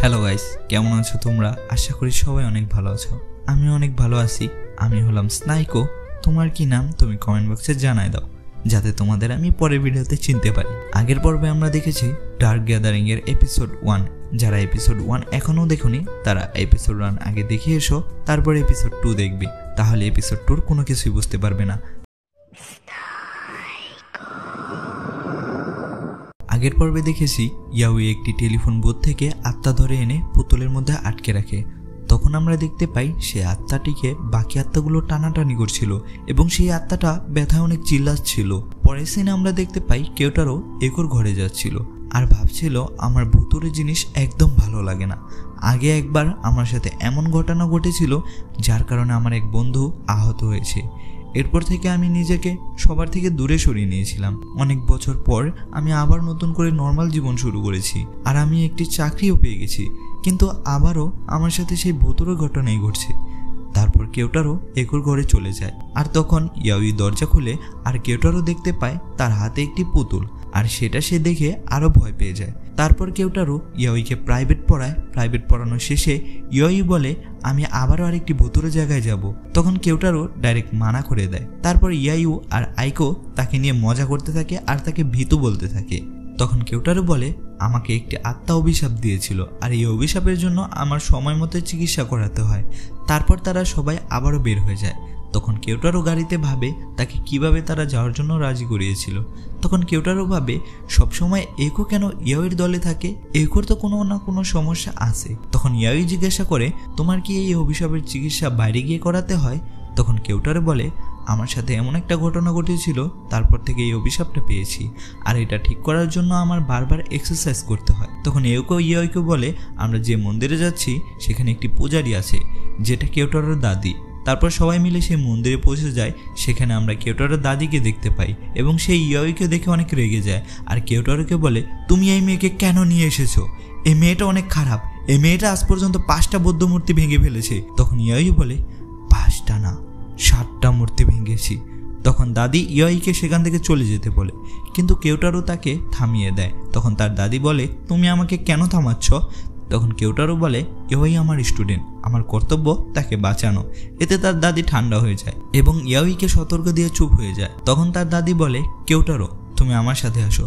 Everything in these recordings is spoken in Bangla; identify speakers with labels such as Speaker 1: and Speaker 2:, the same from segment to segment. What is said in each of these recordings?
Speaker 1: হ্যালো গাইস, কেমন আছো তোমরা? আশা করি সবাই অনেক ভালো আছো। আমি অনেক ভালো আছি। আমি হলাম স্নাইকো। তোমার কি নাম তুমি কমেন্ট বক্সে জানাই দাও, যাতে তোমাদের আমি পরের ভিডিওতে চিনতে পারি। আগের পর্বে আমরা দেখেছি ডার্ক গ্যাদারিং এর এপিসোড 1। যারা এপিসোড 1 এখনো দেখোনি তারা এপিসোড 1 আগে দেখে এসো, তারপর এপিসোড 2 দেখবে। তাহলে এপিসোড 2 কোনো কিছুই বুঝতে পারবে না। আগের পর্বে দেখেছি ইয়াওই একটি টেলিফোন বুথ থেকে আত্মা ধরে এনে পুতুলের মধ্যে আটকে রাখে। তখন আমরা দেখতে পাই সে আত্মাটিকে বাকি আত্মাগুলো টানাটানি করছিল এবং সেই আত্মাটা ব্যথায় অনেক চিল্লাচ্ছিল। পরের সিনে আমরা দেখতে পাই কেউটারও একর ঘরে যাচ্ছিল আর ভাবছিল আমার ভুতুরে জিনিস একদম ভালো লাগে না। আগে একবার আমার সাথে এমন ঘটনা ঘটেছিল যার কারণে আমার এক বন্ধু আহত হয়েছে। এরপর থেকে আমি নিজেকে সবার থেকে দূরে সরিয়ে নিয়েছিলাম। অনেক বছর পর আমি আবার নতুন করে নর্মাল জীবন শুরু করেছি আর আমি একটি চাকরিও পেয়ে গেছি, কিন্তু আবারও আমার সাথে সেই ভুতুরে ঘটনাই ঘটছে। তারপর কেউটারও একর ঘরে চলে যায় আর তখন ইয়াওই দরজা খুলে আর কেউটারও দেখতে পায় তার হাতে একটি পুতুল, আর সেটা সে দেখে আরো ভয় পেয়ে যায়। তারপর কেউটারও ইয়াওইকে প্রাইভেট পড়ায়। প্রাইভেট পড়ানো শেষে ইয়াওই বলে আমি আবারও আরেকটি ভুতুরে জায়গায় যাব। তখন কেউটারও ডাইরেক্ট মানা করে দেয়। তারপর ইয়াইউ আর আইকো তাকে নিয়ে মজা করতে থাকে আর তাকে ভীতু বলতে থাকে। তখন কেউটারও বলে আমাকে একটি আত্মা অভিশাপ দিয়েছিল আর এই অভিশাপের জন্য আমার সময় মতো চিকিৎসা করাতে হয়। তারপর তারা সবাই আবারও বের হয়ে যায়। তখন কেউটারও গাড়িতে ভাবে তাকে কিভাবে তারা যাওয়ার জন্য রাজি করিয়েছিল। তখন কেউটারও ভাবে সবসময় একো কেন ইয়াওইর দলে থাকে, একোর তো কোনো না কোনো সমস্যা আছে। তখন ইয়াওই জিজ্ঞাসা করে তোমার কি এই অভিশাপের চিকিৎসা বাইরে গিয়ে করাতে হয়? তখন কেউটারও বলে আমার সাথে এমন একটা ঘটনা ঘটেছিল, তারপর থেকে এই অভিশাপটা পেয়েছি আর এটা ঠিক করার জন্য আমার বারবার এক্সারসাইজ করতে হয়। তখন একো ইয়াওইকে বলে আমরা যে মন্দিরে যাচ্ছি সেখানে একটি পূজারী আছে যেটা কেউটারোর দাদি। তারপর সবাই মিলে সেই মন্দিরে পৌঁছে যায়। সেখানে আমরা কেউটারোর দাদিকে দেখতে পাই এবং সেই ইয়াওইকে দেখে অনেক রেগে যায় আর কেউটারোকে বলে তুমি এই মেয়েকে কেন নিয়ে এসেছো? এই মেয়েটা অনেক খারাপ। এই মেয়েটা আজ পর্যন্ত 5টা বৌদ্ধ মূর্তি ভেঙে ফেলেছে। তখন ইয়াওই বলে 5টা না 7টা মূর্তি ভেঙেছি। তখন দাদি ইয়াওইকে সেখান থেকে চলে যেতে বলে, কিন্তু কেউটারো তাকে থামিয়ে দেয়। তখন তার দাদি বলে তুমি আমাকে কেন থামাচ্ছ? তখন কেউটারও বলে ইয়াওই আমার স্টুডেন্ট, আমার কর্তব্য তাকে বাঁচানো। এতে তার দাদি ঠান্ডা হয়ে যায় এবং ইয়াওইকে সতর্ক দিয়ে চুপ হয়ে যায়। তখন তার দাদি বলে কেউটারও তুমি আমার সাথে আসো,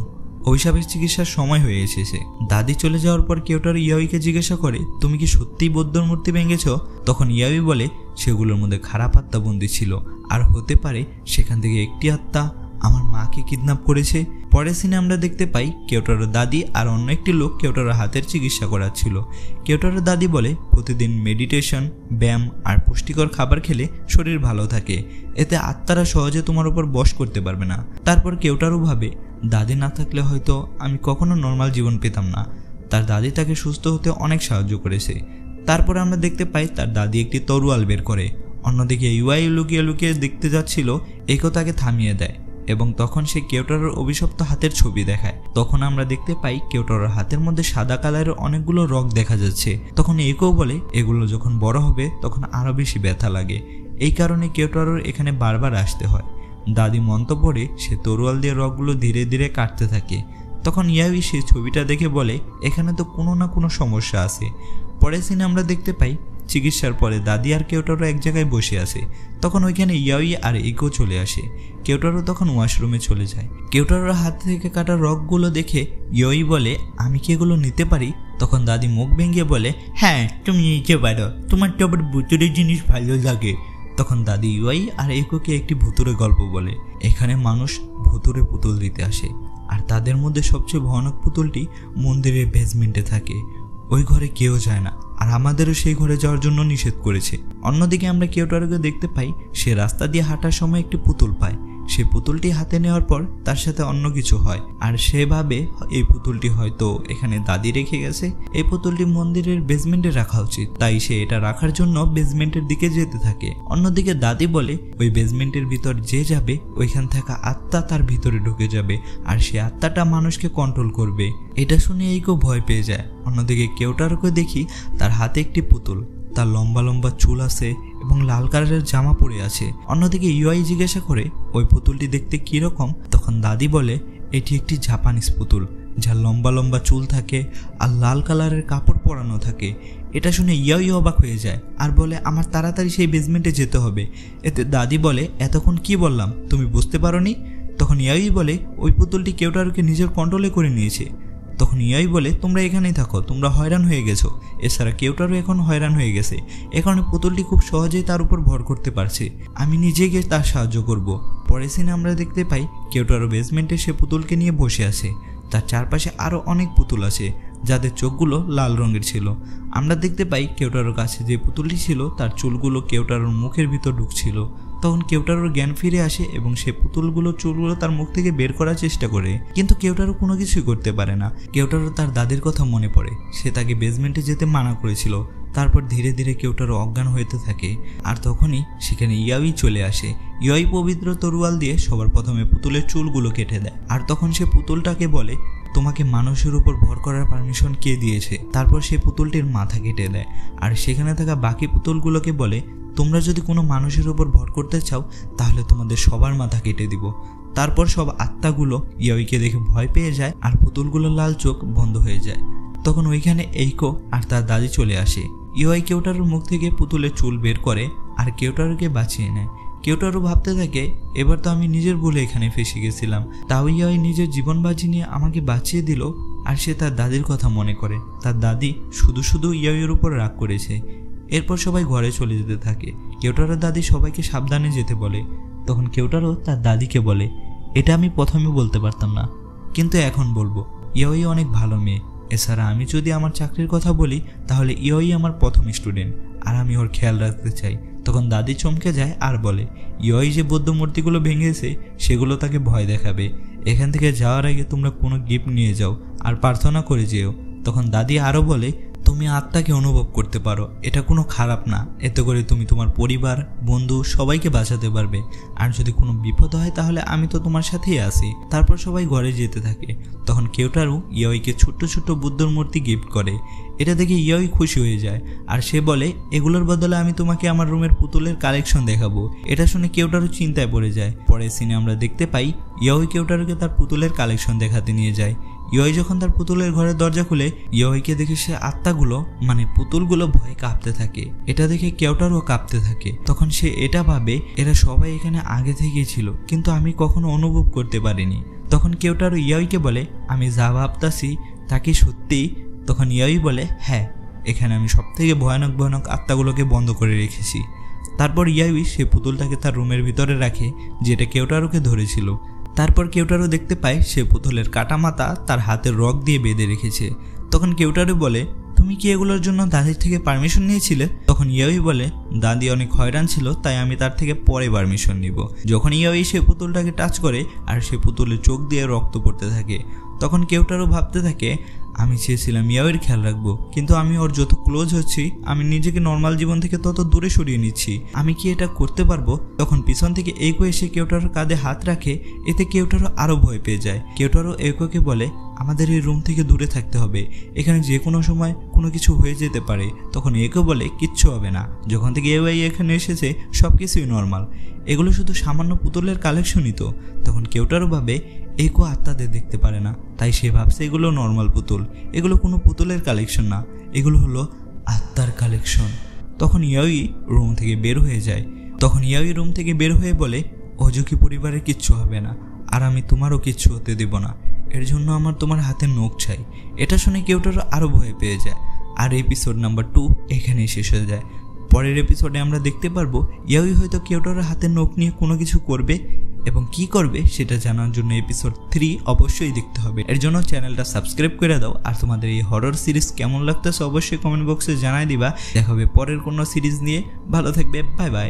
Speaker 1: অভিশাপের চিকিৎসার সময় হয়ে এসেছে। দাদি চলে যাওয়ার পর কেউটারও ইয়াওইকে জিজ্ঞাসা করে তুমি কি সত্যিই বৌদ্ধর মূর্তি ভেঙেছ? তখন ইয়াওই বলে সেগুলোর মধ্যে খারাপ আত্মা বন্দী ছিল আর হতে পারে সেখান থেকে একটি আত্মা আমার মাকে কিডন্যাপ করেছে। পরের সিনে আমরা দেখতে পাই কেউটারোর দাদি আর অন্য একটি লোক কেউটারোর হাতের চিকিৎসা করাচ্ছিল। কেউটারোর দাদি বলে প্রতিদিন মেডিটেশন, ব্যায়াম আর পুষ্টিকর খাবার খেলে শরীর ভালো থাকে, এতে আত্মারা সহজে তোমার উপর বশ করতে পারবে না। তারপর কেউটারও ভাবে দাদি না থাকলে হয়তো আমি কখনো নর্মাল জীবন পেতাম না। তার দাদি তাকে সুস্থ হতে অনেক সাহায্য করেছে। তারপরে আমরা দেখতে পাই তার দাদি একটি তরোয়াল বের করে। অন্যদিকে ইউআই লুকিয়ে লুকিয়ে দেখতে যাচ্ছিল, একো তাকে থামিয়ে দেয় এবং তখন সে কেউটারোর অভিশপ্ত হাতের ছবি দেখায়। তখন আমরা দেখতে পাই কেউটারোর হাতের মধ্যে সাদা কালারের অনেকগুলো রগ দেখা যাচ্ছে। তখন একো বলে এগুলো যখন বড় হবে তখন আরো বেশি ব্যথা লাগে, এই কারণে কেউটারোর এখানে বারবার আসতে হয়। দাদি মন্তব্য করে সে তরোয়াল দিয়ে রগগুলো ধীরে ধীরে কাটতে থাকে। তখন ইয়াওই সে ছবিটা দেখে বলে এখানে তো কোনো না কোনো সমস্যা আছে। পরের সিনে আমরা দেখতে পাই চিকিৎসার পরে দাদি আর কেউটারো এক জায়গায় বসে আছে। তখন ওইখানে ইয়াওই আর একো চলে আসে। কেউটারো তখন ওয়াশরুমে চলে যায়। কেউটারোর হাত থেকে কাটা রগগুলো দেখে ইয়াওই বলে আমি কি এগুলো নিতে পারি? তখন দাদি মুখ ভেঙে বলে হ্যাঁ তুমি নিতে পারো, তোমার তো আবার ভুতুরে জিনিস ভালো লাগে। তখন দাদি ইয়াওই আর একোকে একটি ভুতুরে গল্প বলে। এখানে মানুষ ভুতুরে পুতুল দিতে আসে আর তাদের মধ্যে সবচেয়ে ভয়ানক পুতুলটি মন্দিরের বেসমেন্টে থাকে। ওই ঘরে কেউ যায় না আর আমাদেরও সেই ঘরে যাওয়ার জন্য নিষেধ করেছে। অন্যদিকে আমরা কেউটারোকে দেখতে পাই সে রাস্তা দিয়ে হাঁটার সময় একটি পুতুল পায়। সে পুতুলটি হাতে নেওয়ার পর তার সাথে অন্য কিছু হয় আর সে ভাবে এই পুতুলটি হয়তো এখানে দাদি রেখে গেছে, এই পুতুলটি মন্দিরের বেসমেন্টে রাখা উচিত। তাই সে এটা রাখার জন্য বেসমেন্টের দিকে যেতে থাকে। অন্যদিকে দাদি বলে ওই বেসমেন্টের ভিতর যে যাবে ওইখান থাকা আত্মা তার ভিতরে ঢুকে যাবে আর সে আত্মাটা মানুষকে কন্ট্রোল করবে। এটা শুনে এইকেও ভয় পেয়ে যায়। অন্যদিকে কেউটারোকে দেখি তার হাতে একটি পুতুল, তার লম্বা লম্বা চুল আছে এবং লাল কালারের জামা পরে আছে। অন্যদিকে ইউআই জিজ্ঞাসা করে ওই পুতুলটি দেখতে কিরকম? তখন দাদি বলে এটি একটি জাপানিজ পুতুল যার লম্বা লম্বা চুল থাকে আর লাল কালারের কাপড় পরানো থাকে। এটা শুনে ইয়াই অবাক হয়ে যায় আর বলে আমার তাড়াতাড়ি সেই বেসমেন্টে যেতে হবে। এতে দাদি বলে এতক্ষণ কি বললাম তুমি বুঝতে পারোনি? তখন ইয়াই বলে ওই পুতুলটি কেউটারুকে নিজের কন্ট্রোলে করে নিয়েছে। তখন ইয়াই বলে তোমরা এখানেই থাকো, তোমরা হয়রান হয়ে গেছো। এছাড়া কেউটারও এখন হয়রান হয়ে গেছে, এ কারণে পুতুলটি খুব সহজেই তার উপর ভর করতে পারছে। আমি নিজে গিয়ে তার সাহায্য করব। পরের সিনে আমরা দেখতে পাই কেউটারও বেসমেন্টে সে পুতুলকে নিয়ে বসে আছে। তার চারপাশে আরও অনেক পুতুল আছে যাদের চোখগুলো লাল রঙের ছিল। আমরা দেখতে পাই কেউটারোর কাছে যে পুতুলটি ছিল তার চুলগুলো কেউটারোর মুখের ভিতর ঢুকছিল। তখন কেউটারোর জ্ঞান ফিরে আসে এবং সে চুলগুলো তার মুখ থেকে বের করার চেষ্টা করে, কিন্তু কেউটারো কোনো কিছুই করতে পারে না। কেউটারো তার দাদির কথা মনে পড়ে, সে তাকে বেসমেন্টে যেতে মানা করেছিল। তারপর ধীরে ধীরে কেউটারো অজ্ঞান হতে থাকে আর তখনই সেখানে ইয়াই চলে আসে। ইয়াই পবিত্র তরোয়াল দিয়ে সবার প্রথমে পুতুলের চুলগুলো কেটে দেয় আর তখন সে পুতুলটাকে বলে তোমাকে মানুষের উপর ভর করার পারমিশন কে দিয়েছে? তারপর সে পুতুলটির মাথা কেটে দেয় আর সেখানে থাকা বাকি পুতুলগুলোকে বলে তোমরা যদি কোনো মানুষের উপর ভর করতে চাও তাহলে তোমাদের সবার মাথা কেটে দিব। তারপর সব আত্মাগুলো ইয়াইকে দেখে ভয় পেয়ে যায় আর পুতুলগুলোর লাল চোখ বন্ধ হয়ে যায়। তখন ওইখানে এইকো আর তার দাদি চলে আসে। ইয়াই কেউটারোর মুখ থেকে পুতুলের চুল বের করে আর কেউটারোকে বাঁচিয়ে নেয়। কেউটারো ভাবতে থাকে এবার তো আমি নিজের ভুলে এখানে ফেসে গেছিলাম, তাও ইয়াই নিজের জীবন বাজি নিয়ে আমাকে বাঁচিয়ে দিল। আর সে তার দাদির কথা মনে করে, তার দাদি শুধু শুধু ইয়াইয়ের উপর রাগ করেছে। এরপর সবাই ঘরে চলে যেতে থাকে। কেউটারোর দাদি সবাইকে সাবধানে যেতে বলে। তখন কেউটারো তার দাদিকে বলে এটা আমি প্রথমে বলতে পারতাম না, কিন্তু এখন বলবো। ইয়াই অনেক ভালো মেয়ে, এছাড়া আমি যদি আমার চাকরির কথা বলি তাহলে ইয়াই আমার প্রথম স্টুডেন্ট আর আমি ওর খেয়াল রাখতে চাই। তখন দাদি চমকে যায় আর বলে ইয়াই যে বৌদ্ধ মূর্তিগুলো ভেঙেছে সেগুলো তাকে ভয় দেখাবে। এখান থেকে যাওয়ার আগে তোমরা কোনো গিফট নিয়ে যাও আর প্রার্থনা করে যেও। তখন দাদি আরও বলে তুমি আত্মাকে অনুভব করতে পারো, এটা কোনো খারাপ না, এতে করে তুমি তোমার পরিবার বন্ধু সবাইকে বাঁচাতে পারবে। আর যদি কোনো বিপদ হয় তাহলে আমি তো তোমার সাথেই আছি। তারপর সবাই ঘরে যেতে থাকে। তখন কেউটারো ইয়াইকে ছোট্ট ছোট্ট বুদ্ধর মূর্তি গিফট করে। এটা দেখে ইয়াই খুশি হয়ে যায় আর সে বলে এগুলোর বদলে আমি তোমাকে আমার রুমের পুতুলের কালেকশন দেখাবো। এটা শুনে কেউটারো চিন্তায় পড়ে যায়। পরের সিনে আমরা দেখতে পাই ইয়াই কেউটারোকে তার পুতুলের কালেকশন দেখাতে নিয়ে যায়। ইয়াই যখন তার পুতুলের ঘরের দরজা খুলে ইয়াইকে দেখে সে আত্মাগুলো পুতুলগুলো ভয়ে কাঁপতে থাকে। এটা দেখে কেউটারও কাঁপতে থাকে। তখন সে এটা ভাবে এরা সবাই এখানে আগে থেকেই ছিল, কিন্তু আমি কখনো অনুভব করতে পারিনি। তখন কেউটারো ইয়াইকে বলে আমি যা ভাবতাছি তা কি সত্যি? তখন ইয়াই বলে হ্যাঁ, এখানে আমি সবথেকে ভয়ানক ভয়ানক আত্মাগুলোকে বন্ধ করে রেখেছি। তারপর ইয়াই সে পুতুলটাকে তার রুমের ভিতরে রাখে যেটা কেউটারোকে ধরেছিল। তারপর কেউটারো দেখতে পায় সে পুতুলের কাটা মাথা তার হাতের রগ দিয়ে বেঁধে রেখেছে। তখন কেউটারো বলে তুমি কি এগুলোর জন্য দাদির থেকে পারমিশন নিয়েছিলে? তখন ইয়াই বলে দাদি অনেক হয়রান ছিল তাই আমি তার থেকে পরে পারমিশন নিব। যখন ইয়াই সে পুতুলটাকে টাচ করে আর সে পুতুলের চোখ দিয়ে রক্ত পড়তে থাকে, তখন কেউটারো ভাবতে থাকে আমি চেয়েছিলাম ইয়াইয়ের খেয়াল রাখবো, কিন্তু আমি ওর যত ক্লোজ হচ্ছি আমি নিজেকে নর্মাল জীবন থেকে তত দূরে সরিয়ে নিচ্ছি। আমি কি এটা করতে পারবো? তখন পিছন থেকে এইকো এসে কেউটারোর কাঁধে হাত রাখে। এতে কেউটারো আরো ভয় পেয়ে যায়। কেউটারো এইকোকে বলে আমাদের এই রুম থেকে দূরে থাকতে হবে, এখানে যে কোনো সময় কোনো কিছু হয়ে যেতে পারে। তখন এইকো বলে কিচ্ছু হবে না, যখন থেকে ইয়াই এখানে এসেছে সব কিছুই নর্মাল, এগুলো শুধু সামান্য পুতুলের কালেকশনই তো। তখন কেউটারো ভাবে এইকো আত্মাদের দেখতে পারে না, তাই সে ভাবছে এগুলো নর্মাল পুতুল, এগুলো কোনো পুতুলের কালেকশন না, এগুলো হলো আত্মার কালেকশন। তখন ইয়াই রুম থেকে বের হয়ে যায়। তখন ইয়াই রুম থেকে বের হয়ে বলে অজুকি পরিবারের কিচ্ছু হবে না আর আমি তোমারও কিচ্ছু হতে দেব না, এর জন্য আমার তোমার হাতের নখ চাই। এটা শুনে কেউটারো আরও ভয় পেয়ে যায়। আর এপিসোড নাম্বার 2 এখানেই শেষ হয়ে যায়। পরের এপিসোডে আমরা দেখতে পারবো ইয়াই হয়তো কেউটারোর হাতের নখ নিয়ে কোনো কিছু করবে এবং কি করবে সেটা জানার জন্য এপিসোড 3 অবশ্যই দেখতে হবে। এর জন্য চ্যানেলটা সাবস্ক্রাইব করে দাও। আর তোমাদের এই হরর সিরিজ কেমন লাগতেছে অবশ্যই কমেন্ট বক্সে জানাই দিবা। দেখা হবে পরের কোনো সিরিজ নিয়ে। ভালো থাকবে, বাই বাই।